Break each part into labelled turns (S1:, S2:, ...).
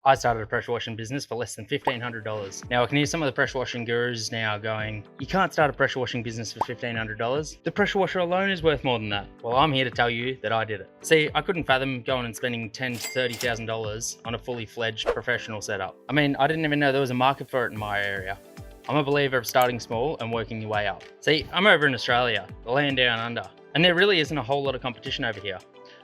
S1: I started a pressure washing business for less than $1,500. Now I can hear some of the pressure washing gurus now going, you can't start a pressure washing business for $1,500. The pressure washer alone is worth more than that. Well, I'm here to tell you that I did it. See, I couldn't fathom going and spending $10,000 to $30,000 on a fully fledged professional setup. I mean, I didn't even know there was a market for it in my area. I'm a believer of starting small and working your way up. See, I'm over in Australia, the land down under, and there really isn't a whole lot of competition over here.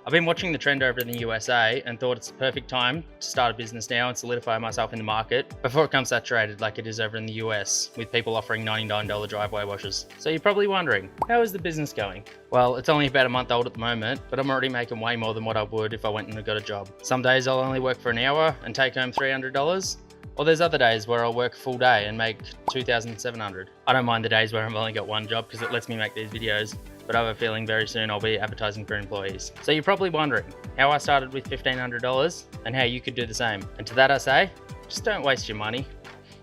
S1: I've been watching the trend over in the USA and thought it's the perfect time to start a business now and solidify myself in the market before it comes saturated like it is over in the US with people offering $99 driveway washers. So you're probably wondering, how is the business going? Well, it's only about a month old at the moment, but I'm already making way more than what I would if I went and got a job. Some days I'll only work for an hour and take home $300. Or there's other days where I'll work a full day and make $2,700. I don't mind the days where I've only got one job because it lets me make these videos, but I have a feeling very soon I'll be advertising for employees. So you're probably wondering how I started with $1,500 and how you could do the same. And to that I say, just don't waste your money.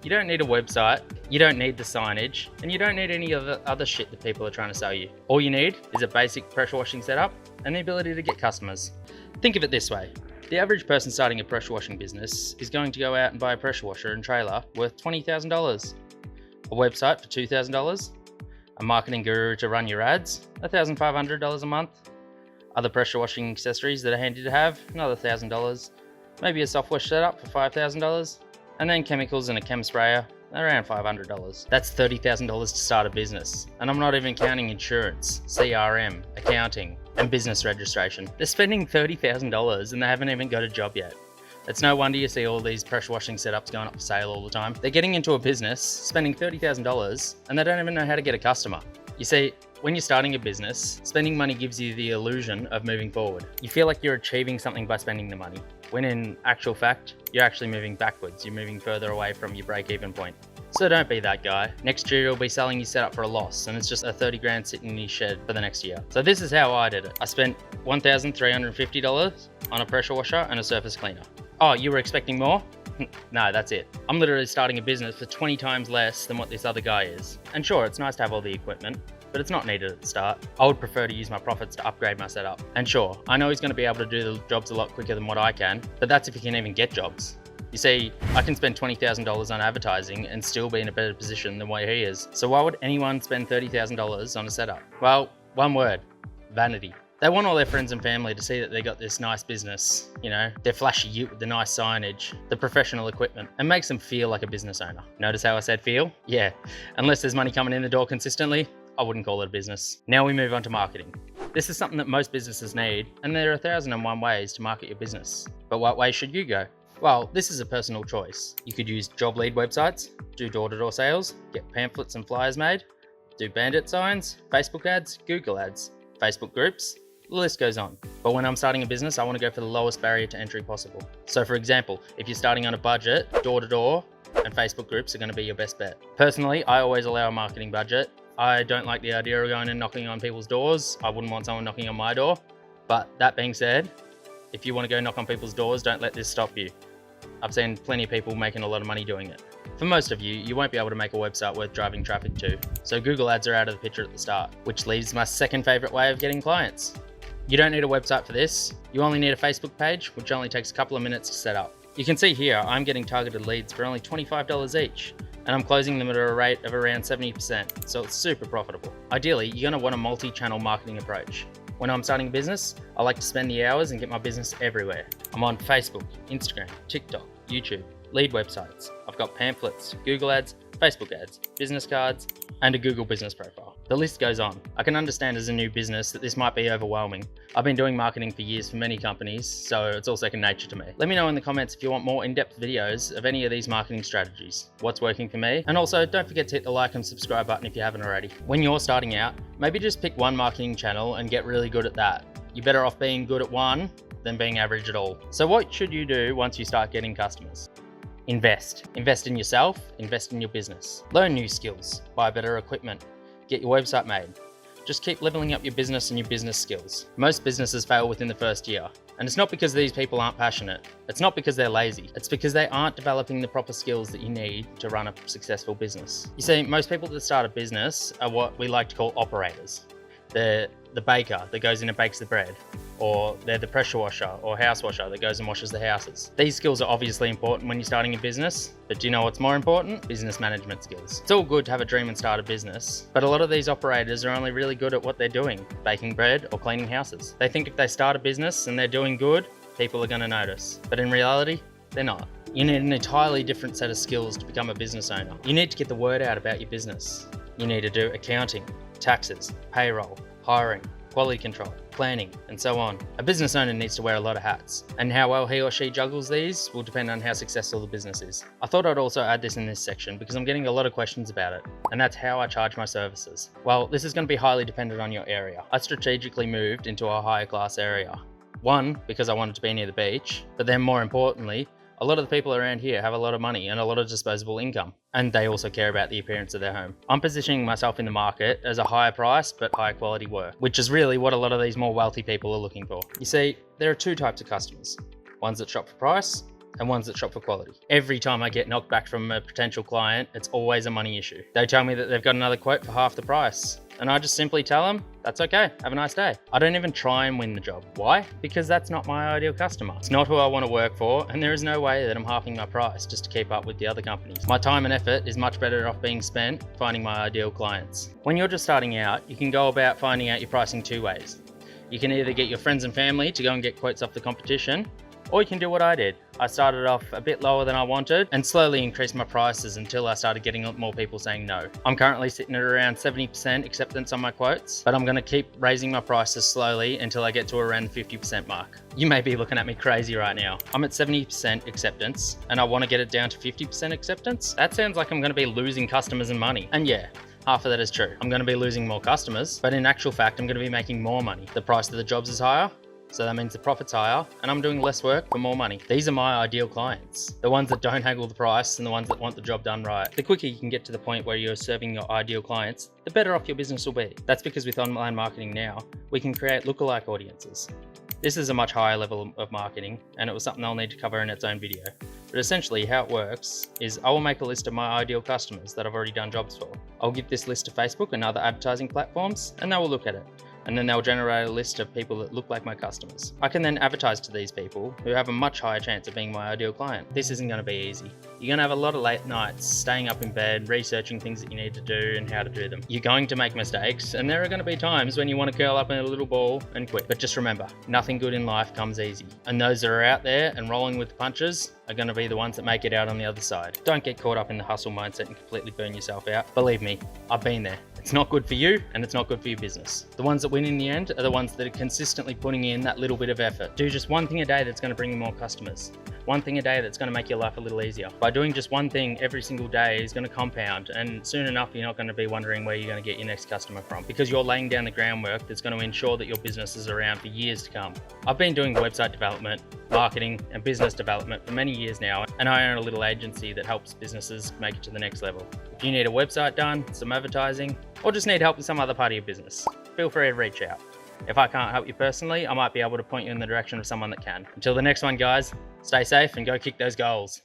S1: You don't need a website, you don't need the signage, and you don't need any of the other shit that people are trying to sell you. All you need is a basic pressure washing setup and the ability to get customers. Think of it this way. The average person starting a pressure washing business is going to go out and buy a pressure washer and trailer worth $20,000, a website for $2,000, a marketing guru to run your ads, $1,500 a month, other pressure washing accessories that are handy to have, another $1,000, maybe a soft wash setup for $5,000, and then chemicals and a chem sprayer, around $500. That's $30,000 to start a business. And I'm not even counting insurance, CRM, accounting, and business registration. They're spending $30,000 and they haven't even got a job yet. It's no wonder you see all these pressure washing setups going up for sale all the time. They're getting into a business, spending $30,000, and they don't even know how to get a customer. You see, when you're starting a business, spending money gives you the illusion of moving forward. You feel like you're achieving something by spending the money, when in actual fact, you're actually moving backwards. You're moving further away from your break-even point. So don't be that guy. Next year you'll be selling your setup for a loss and it's just a 30 grand sitting in your shed for the next year. So this is how I did it. I spent $1,350 on a pressure washer and a surface cleaner. Oh, you were expecting more? No, that's it. I'm literally starting a business for 20 times less than what this other guy is. And sure, it's nice to have all the equipment, but it's not needed at the start. I would prefer to use my profits to upgrade my setup. And sure, I know he's going to be able to do the jobs a lot quicker than what I can, but that's if he can even get jobs. You see, I can spend $20,000 on advertising and still be in a better position than what he is. So why would anyone spend $30,000 on a setup? Well, one word, vanity. They want all their friends and family to see that they got this nice business, you know, their flashy ute with the nice signage, the professional equipment, and makes them feel like a business owner. Notice how I said feel? Yeah, unless there's money coming in the door consistently, I wouldn't call it a business. Now we move on to marketing. This is something that most businesses need, and there are 1,001 ways to market your business. But what way should you go? Well, this is a personal choice. You could use job lead websites, do door-to-door sales, get pamphlets and flyers made, do bandit signs, Facebook ads, Google ads, Facebook groups, the list goes on. But when I'm starting a business, I want to go for the lowest barrier to entry possible. So for example, if you're starting on a budget, door-to-door and Facebook groups are going to be your best bet. Personally, I always allow a marketing budget. I don't like the idea of going and knocking on people's doors. I wouldn't want someone knocking on my door. But that being said, if you want to go knock on people's doors, don't let this stop you. I've seen plenty of people making a lot of money doing it. For most of you, you won't be able to make a website worth driving traffic to. So Google ads are out of the picture at the start, which leaves my second favorite way of getting clients. You don't need a website for this. You only need a Facebook page, which only takes a couple of minutes to set up. You can see here, I'm getting targeted leads for only $25 each, and I'm closing them at a rate of around 70%, so it's super profitable. Ideally, you're gonna want a multi-channel marketing approach. When I'm starting a business, I like to spend the hours and get my business everywhere. I'm on Facebook, Instagram, TikTok, YouTube, lead websites. I've got pamphlets, Google ads, Facebook ads, business cards, and a Google business profile. The list goes on. I can understand as a new business that this might be overwhelming. I've been doing marketing for years for many companies, so it's all second nature to me. Let me know in the comments if you want more in-depth videos of any of these marketing strategies, what's working for me, and also don't forget to hit the like and subscribe button if you haven't already. When you're starting out, maybe just pick one marketing channel and get really good at that. You're better off being good at one than being average at all. So what should you do once you start getting customers? Invest. Invest in yourself, invest in your business. Learn new skills, buy better equipment, get your website made. Just keep leveling up your business and your business skills. Most businesses fail within the first year. And it's not because these people aren't passionate. It's not because they're lazy. It's because they aren't developing the proper skills that you need to run a successful business. You see, most people that start a business are what we like to call operators. They're the baker that goes in and bakes the bread, or they're the pressure washer or house washer that goes and washes the houses. These skills are obviously important when you're starting a business, but do you know what's more important? Business management skills. It's all good to have a dream and start a business, but a lot of these operators are only really good at what they're doing, baking bread or cleaning houses. They think if they start a business and they're doing good, people are going to notice, but in reality, they're not. You need an entirely different set of skills to become a business owner. You need to get the word out about your business. You need to do accounting, taxes, payroll, hiring, quality control, planning, and so on. A business owner needs to wear a lot of hats, and how well he or she juggles these will depend on how successful the business is. I thought I'd also add this in this section because I'm getting a lot of questions about it, and that's how I charge my services. Well, this is going to be highly dependent on your area. I strategically moved into a higher class area. One, because I wanted to be near the beach, but then more importantly, a lot of the people around here have a lot of money and a lot of disposable income, and they also care about the appearance of their home. I'm positioning myself in the market as a higher price but higher quality work, which is really what a lot of these more wealthy people are looking for. You see, there are two types of customers, ones that shop for price and ones that shop for quality. Every time I get knocked back from a potential client, it's always a money issue. They tell me that they've got another quote for half the price, and I just simply tell them, that's okay, have a nice day. I don't even try and win the job. Why? Because that's not my ideal customer. It's not who I want to work for, and there is no way that I'm halving my price just to keep up with the other companies. My time and effort is much better off being spent finding my ideal clients. When you're just starting out, you can go about finding out your pricing two ways. You can either get your friends and family to go and get quotes off the competition, or you can do what I did. I started off a bit lower than I wanted and slowly increased my prices until I started getting more people saying no. I'm currently sitting at around 70% acceptance on my quotes, but I'm going to keep raising my prices slowly until I get to around the 50% mark. You may be looking at me crazy right now. I'm at 70% acceptance and I want to get it down to 50% acceptance. That sounds like I'm going to be losing customers and money. And yeah, half of that is true. I'm going to be losing more customers, but in actual fact, I'm going to be making more money. The price of the jobs is higher, so that means the profit's higher, and I'm doing less work for more money. These are my ideal clients. The ones that don't haggle the price and the ones that want the job done right. The quicker you can get to the point where you're serving your ideal clients, the better off your business will be. That's because with online marketing now, we can create lookalike audiences. This is a much higher level of marketing, and it was something I'll need to cover in its own video. But essentially how it works is I will make a list of my ideal customers that I've already done jobs for. I'll give this list to Facebook and other advertising platforms, and they will look at it. And then they'll generate a list of people that look like my customers. I can then advertise to these people who have a much higher chance of being my ideal client. This isn't going to be easy. You're going to have a lot of late nights staying up in bed, researching things that you need to do and how to do them. You're going to make mistakes, and there are going to be times when you want to curl up in a little ball and quit. But just remember, nothing good in life comes easy. And those that are out there and rolling with the punches are going to be the ones that make it out on the other side. Don't get caught up in the hustle mindset and completely burn yourself out. Believe me, I've been there. It's not good for you and it's not good for your business. The ones that win in the end are the ones that are consistently putting in that little bit of effort. Do just one thing a day that's going to bring you more customers. One thing a day that's going to make your life a little easier. By doing just one thing every single day is going to compound, and soon enough you're not going to be wondering where you're going to get your next customer from, because you're laying down the groundwork that's going to ensure that your business is around for years to come. I've been doing website development, marketing and business development for many years now, and I own a little agency that helps businesses make it to the next level. If you need a website done, some advertising, or just need help with some other part of your business, feel free to reach out. If I can't help you personally, I might be able to point you in the direction of someone that can. Until the next one, guys, stay safe and go kick those goals.